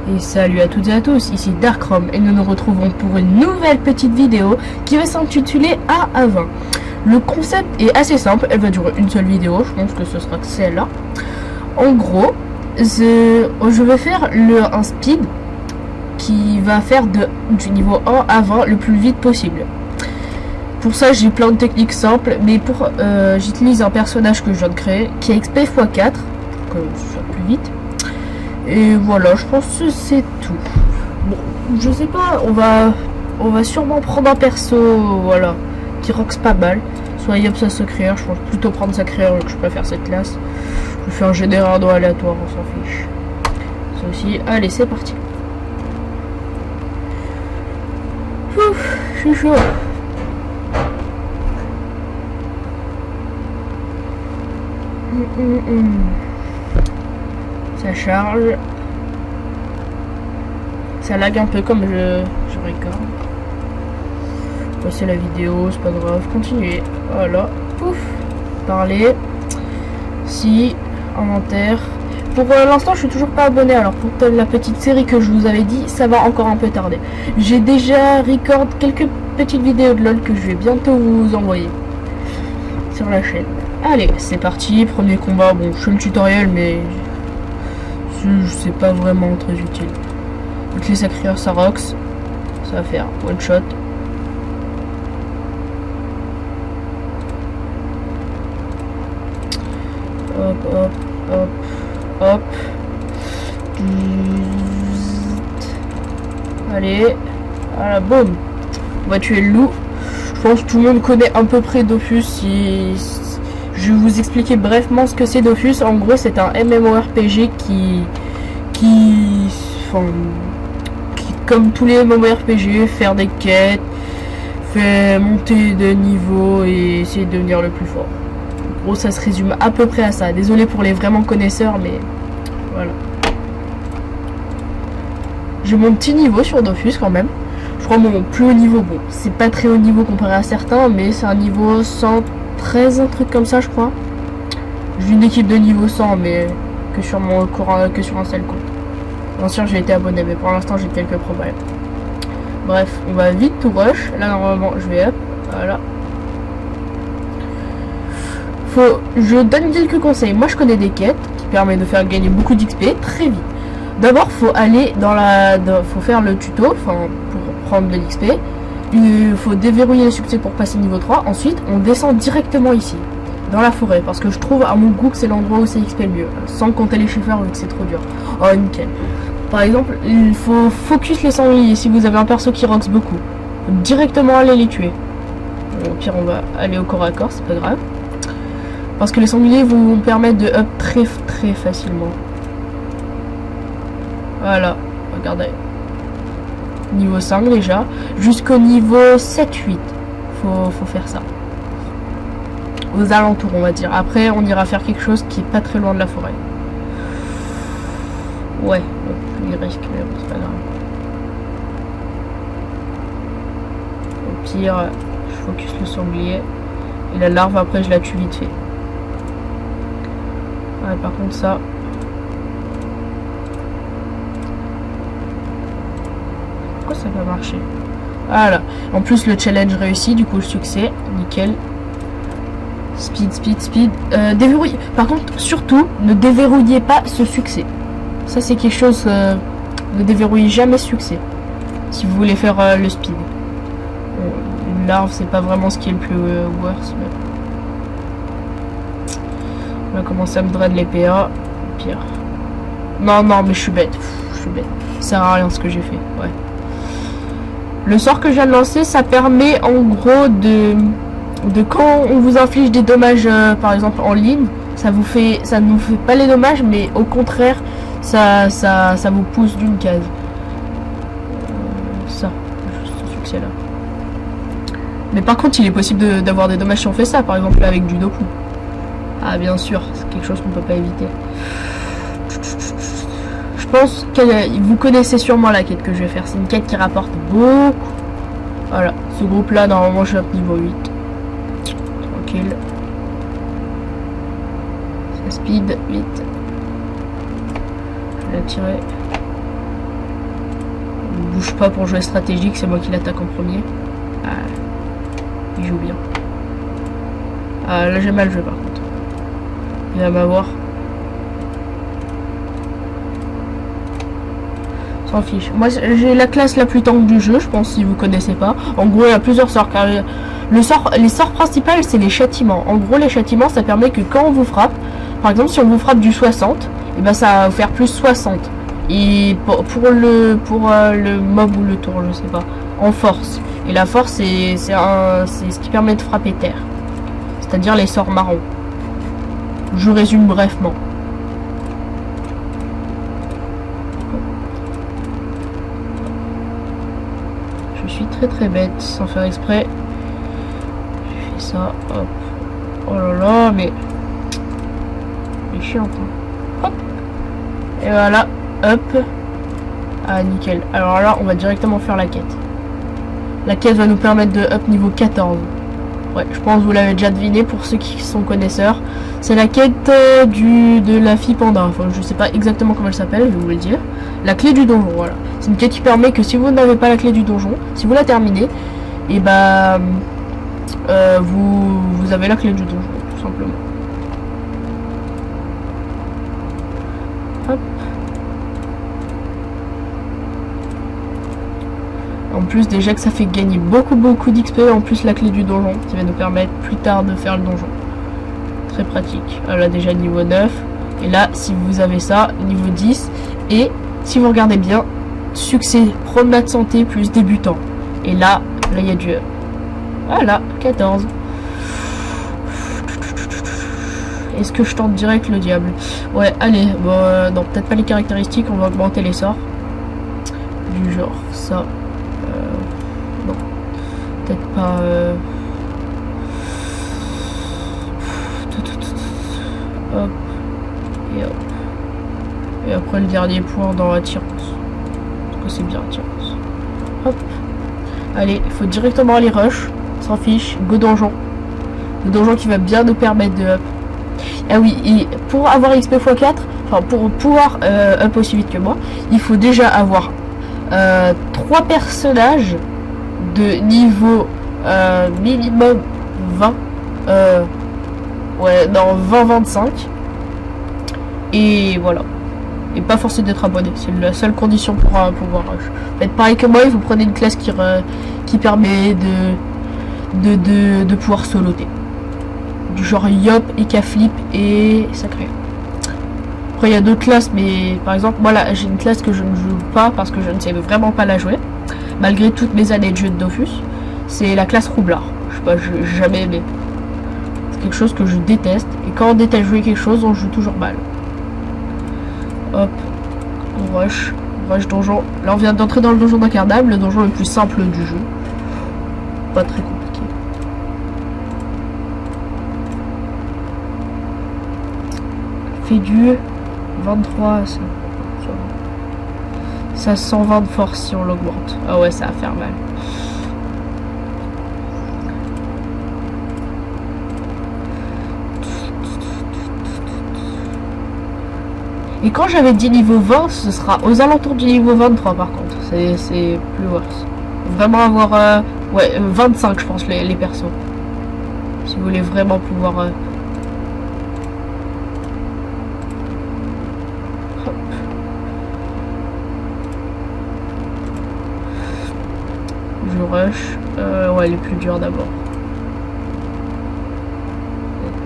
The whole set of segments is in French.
Et salut à toutes et à tous, ici Darkrom et nous nous retrouvons pour une nouvelle petite vidéo qui va s'intituler A à 20. Le concept est assez simple, elle va durer une seule vidéo, je pense que ce sera celle-là. En gros, je vais faire un speed qui va faire du niveau 1 à 20 le plus vite possible. Pour ça j'ai plein de techniques simples, mais j'utilise un personnage que je viens de créer qui est XP x 4 pour que ce soit plus vite. Et voilà, je pense que c'est tout. Bon, je sais pas, on va sûrement prendre un perso, voilà, qui rocks pas mal. Soit Yops à secret, je pense plutôt prendre sa créature que je préfère cette classe. Je fais un générateur aléatoire, on s'en fiche. Ça aussi, allez, c'est parti. Ouf, je suis chaud. Ça charge. Ça lag un peu comme je record. Passer la vidéo, c'est pas grave. Continuez. Voilà. Pouf. Parler. Si. Inventaire. Pour l'instant, je suis toujours pas abonné. Alors pour la petite série que je vous avais dit, ça va encore un peu tarder. J'ai déjà record quelques petites vidéos de LOL que je vais bientôt vous envoyer sur la chaîne. Allez, c'est parti. Premier combat. Bon, je fais le tutoriel, mais c'est pas vraiment très utile. Donc les sacrieurs ça rocks, ça va faire one shot. Hop hop hop hop. Allez, voilà, boum. On va tuer le loup. Je pense que tout le monde connaît à peu près Dofus. Je vais vous expliquer brièvement ce que c'est Dofus. En gros, c'est un MMORPG qui comme tous les MMORPG, faire des quêtes, faire monter de niveau et essayer de devenir le plus fort. En gros, ça se résume à peu près à ça. Désolé pour les vraiment connaisseurs, mais voilà. J'ai mon petit niveau sur Dofus quand même. Je crois mon plus haut niveau, bon, c'est pas très haut niveau comparé à certains, mais c'est un niveau 113, un truc comme ça, je crois. J'ai une équipe de niveau 100, mais que sur un seul compte. Bien sûr, j'ai été abonné, mais pour l'instant, j'ai quelques problèmes. Bref, on va vite tout rush. Là, normalement, je vais up. Voilà. Je donne quelques conseils. Moi, je connais des quêtes qui permettent de faire gagner beaucoup d'XP très vite. D'abord, faut aller faut faire le tuto, enfin, pour prendre de l'XP. Il faut déverrouiller le succès pour passer niveau 3. Ensuite, on descend directement ici, dans la forêt, parce que je trouve à mon goût que c'est l'endroit où c'est XP le mieux, sans compter les chiffres vu que c'est trop dur. Oh, nickel. Par exemple, il faut focus les sangliers si vous avez un perso qui rocks beaucoup. Directement aller les tuer. Au pire, on va aller au corps à corps, c'est pas grave. Parce que les sangliers vont permettre de up très facilement. Voilà, regardez. Niveau 5 déjà. Jusqu'au niveau 7-8. Faut faire ça. Aux alentours, on va dire. Après, on ira faire quelque chose qui est pas très loin de la forêt. Ouais, bon, il risque, mais bon, c'est pas grave. Au pire, je focus le sanglier. Et la larve, après, je la tue vite fait. Ouais, par contre, ça... Pourquoi ça va marcher? Voilà. En plus, le challenge réussi, du coup, le succès. Nickel. Speed. Déverrouiller. Par contre, surtout, ne déverrouillez pas ce succès. Ça, c'est quelque chose... ne déverrouillez jamais ce succès. Si vous voulez faire le speed. Une larve, c'est pas vraiment ce qui est le plus worse. Mais... On va commencer à me drainer les PA. Pire. Non, mais je suis bête. Ça sert à rien ce que j'ai fait. Ouais. Le sort que je viens de lancer, ça permet en gros de quand on vous inflige des dommages, par exemple en ligne, ça ne vous fait pas les dommages, mais au contraire, ça vous pousse d'une case. Ça, juste ce succès là. Mais par contre, il est possible d'avoir des dommages si on fait ça, par exemple avec du Doku. Ah bien sûr, c'est quelque chose qu'on peut pas éviter. Je pense que vous connaissez sûrement la quête que je vais faire. C'est une quête qui rapporte beaucoup. Voilà, ce groupe là, normalement je suis à niveau 8. Tranquille. Ça speed, vite. Je vais la tirer. bouge pas pour jouer stratégique, c'est moi qui l'attaque en premier. Ah, il joue bien. Ah, là j'ai mal joué par contre. Il va m'avoir. S'en fiche. Moi j'ai la classe la plus tank du jeu, je pense, si vous connaissez pas. En gros il y a plusieurs sorts, car les sorts principaux c'est les châtiments. En gros les châtiments ça permet que quand on vous frappe, par exemple si on vous frappe du 60, et ben ça va vous faire plus 60. Et pour le mob ou le tour, je sais pas, en force. Et la force c'est ce qui permet de frapper terre. C'est-à-dire les sorts marrons. Je résume brefement. Je suis très bête sans faire exprès. J'ai fait ça, hop. Oh là là, mais chiant. Hein. Hop. Et voilà, hop. Ah nickel. Alors là, on va directement faire la quête. La quête va nous permettre de up niveau 14. Ouais, je pense que vous l'avez déjà deviné pour ceux qui sont connaisseurs. C'est la quête de la fille panda. Enfin, je sais pas exactement comment elle s'appelle, je vais vous le dire. La clé du donjon, voilà. C'est une quête qui permet que si vous n'avez pas la clé du donjon, si vous la terminez, et bah vous avez la clé du donjon, tout simplement. Hop. En plus déjà que ça fait gagner beaucoup d'XP, en plus la clé du donjon qui va nous permettre plus tard de faire le donjon. Très pratique. Là déjà niveau 9. Et là si vous avez ça, niveau 10. Et si vous regardez bien, succès, promenade santé plus débutant. Et là il y a du... Voilà, 14. Est-ce que je tente direct le diable? Ouais, allez, bon, non, peut-être pas les caractéristiques, on va augmenter les sorts. Du genre, ça. Non. Peut-être pas... Hop. Et hop. Et après le dernier point dans attirance. Parce que c'est bien attirance. Hop. Allez, il faut directement aller rush. S'en fiche. Go donjon. Le donjon qui va bien nous permettre de up. Ah oui, et pour avoir XP x4, enfin pour pouvoir up aussi vite que moi, il faut déjà avoir 3 personnages de niveau minimum 20. Ouais, non, 20-25. Et voilà. Et pas forcé d'être abonné. C'est la seule condition pour pouvoir rush. Faites pareil que moi, vous prenez une classe qui permet de pouvoir soloter. Du genre Yop, Ekaflip et Sacré. Après il y a d'autres classes, mais par exemple moi là j'ai une classe que je ne joue pas parce que je ne sais vraiment pas la jouer. Malgré toutes mes années de jeu de Dofus. C'est la classe Roublard. Je sais pas, j'ai jamais aimé. C'est quelque chose que je déteste. Et quand on déteste jouer quelque chose, on joue toujours mal. Hop. On rush. Rush donjon. Là on vient d'entrer dans le donjon d'incarnable, le donjon le plus simple du jeu. Pas très compliqué. Fait du 23, ça 120 de force si on l'augmente. Ah ouais, ça va faire mal. Et quand j'avais dit niveau 20, ce sera aux alentours du niveau 23 par contre. C'est plus worse. Vraiment avoir... ouais, 25 je pense les persos. Si vous voulez vraiment pouvoir... Je rush. Ouais, les plus durs d'abord.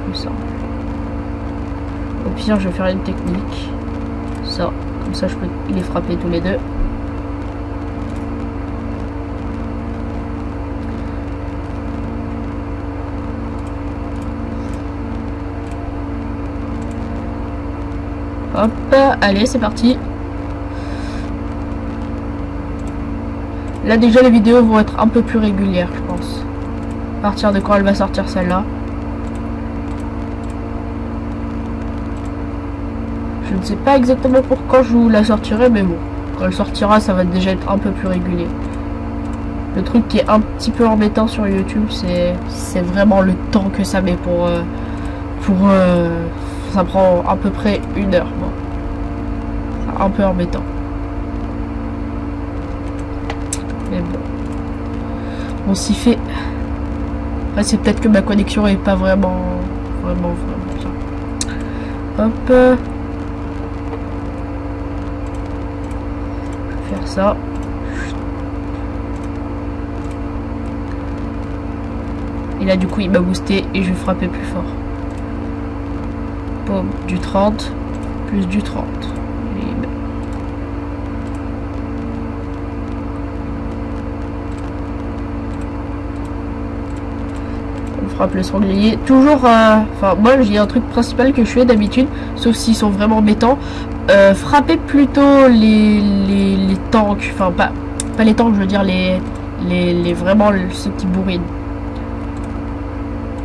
Plus simple. Au pire, je vais faire une technique. Ça. Comme ça, je peux les frapper tous les deux. Hop. Allez, c'est parti. Là déjà les vidéos vont être un peu plus régulières je pense. À partir de quand elle va sortir celle-là. Je ne sais pas exactement pour quand je vous la sortirai mais bon. Quand elle sortira ça va déjà être un peu plus régulier. Le truc qui est un petit peu embêtant sur YouTube c'est vraiment le temps que ça met pour ça prend à peu près 1 heure. Bon. C'est un peu embêtant. Mais bon. On s'y fait. Après, c'est peut-être que ma connexion est pas vraiment bien. Hop. Je vais faire ça. Et là, du coup, il m'a boosté et je vais frapper plus fort. Boum, du 30, plus du 30. On frappe le sanglier. Toujours, enfin, moi, j'ai un truc principal que je fais d'habitude, sauf s'ils sont vraiment embêtants. Frapper plutôt les tanks, enfin, pas les tanks, je veux dire vraiment ceux qui bourrinent.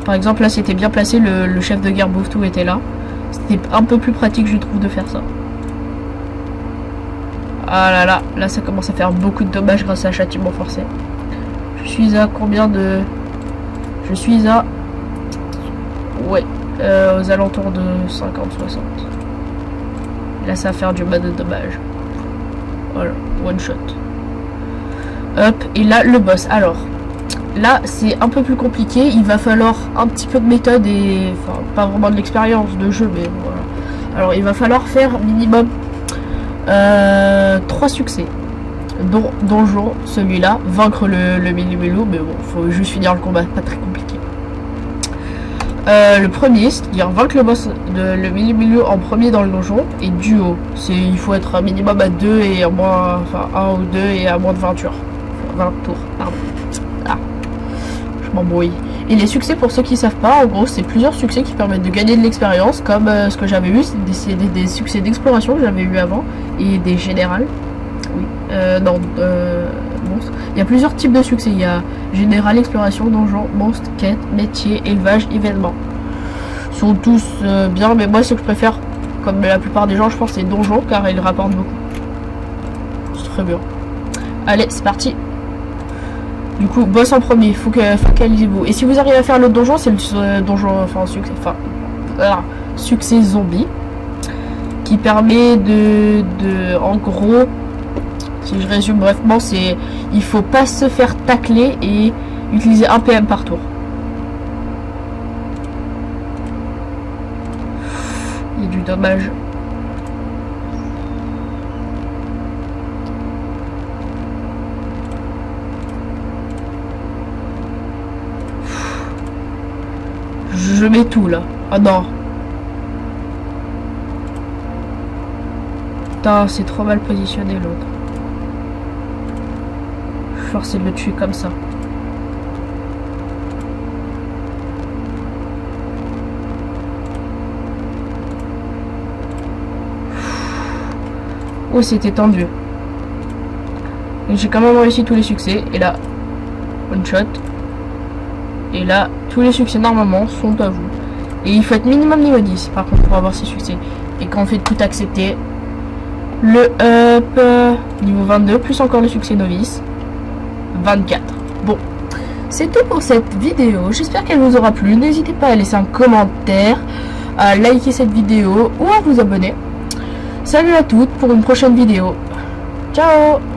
Par exemple, là, c'était bien placé, le chef de guerre Bouftou était là. C'était un peu plus pratique, je trouve, de faire ça. Ah là là, là, ça commence à faire beaucoup de dommages grâce à un châtiment forcé. Je suis à combien de... Je suis à... Ouais, aux alentours de 50-60. Là, ça va faire du bas de dommages. Voilà, one shot. Hop, et là, le boss. Alors... Là, c'est un peu plus compliqué. Il va falloir un petit peu de méthode et... Enfin, pas vraiment de l'expérience de jeu, mais voilà. Alors, il va falloir faire minimum 3 succès. Dont donjon, celui-là. Vaincre le Mili-Milou, mais bon, faut juste finir le combat. Pas très compliqué. Le premier, c'est-à-dire vaincre le boss le Mili-Milou en premier dans le donjon. Et duo. Il faut être un minimum à 2 et à moins... Enfin, 1 ou 2 et à moins de 20 tours. Enfin, 20 tours, pardon. Ah. M'embrouille. Et les succès, pour ceux qui savent pas, en gros, c'est plusieurs succès qui permettent de gagner de l'expérience, comme ce que j'avais eu, c'est des succès d'exploration que j'avais eu avant, et des générales. Oui. Non, monstre. Il y a plusieurs types de succès. Il y a général, exploration, donjon, monstre, quête, métier, élevage, événement. Ils sont tous bien, mais moi, ce que je préfère, comme la plupart des gens, je pense, c'est donjon, car ils rapportent beaucoup. C'est très bien. Allez, c'est parti. Du coup, boss en premier, focalisez-vous. Et si vous arrivez à faire l'autre donjon, c'est le donjon, enfin, succès zombie. Qui permet en gros, si je résume brièvement, c'est il faut pas se faire tacler et utiliser 1 PM par tour. Il y a du dommage. Je mets tout là. Ah non. Putain, c'est trop mal positionné l'autre. Je suis forcé de le tuer comme ça. Oh, c'était tendu. J'ai quand même réussi tous les succès. Et là, one shot. Et là, tous les succès normalement sont à vous. Et il faut être minimum niveau 10 par contre pour avoir ces succès. Et quand on fait tout accepter, le up niveau 22, plus encore le succès novice, 24. Bon, c'est tout pour cette vidéo. J'espère qu'elle vous aura plu. N'hésitez pas à laisser un commentaire, à liker cette vidéo ou à vous abonner. Salut à toutes pour une prochaine vidéo. Ciao!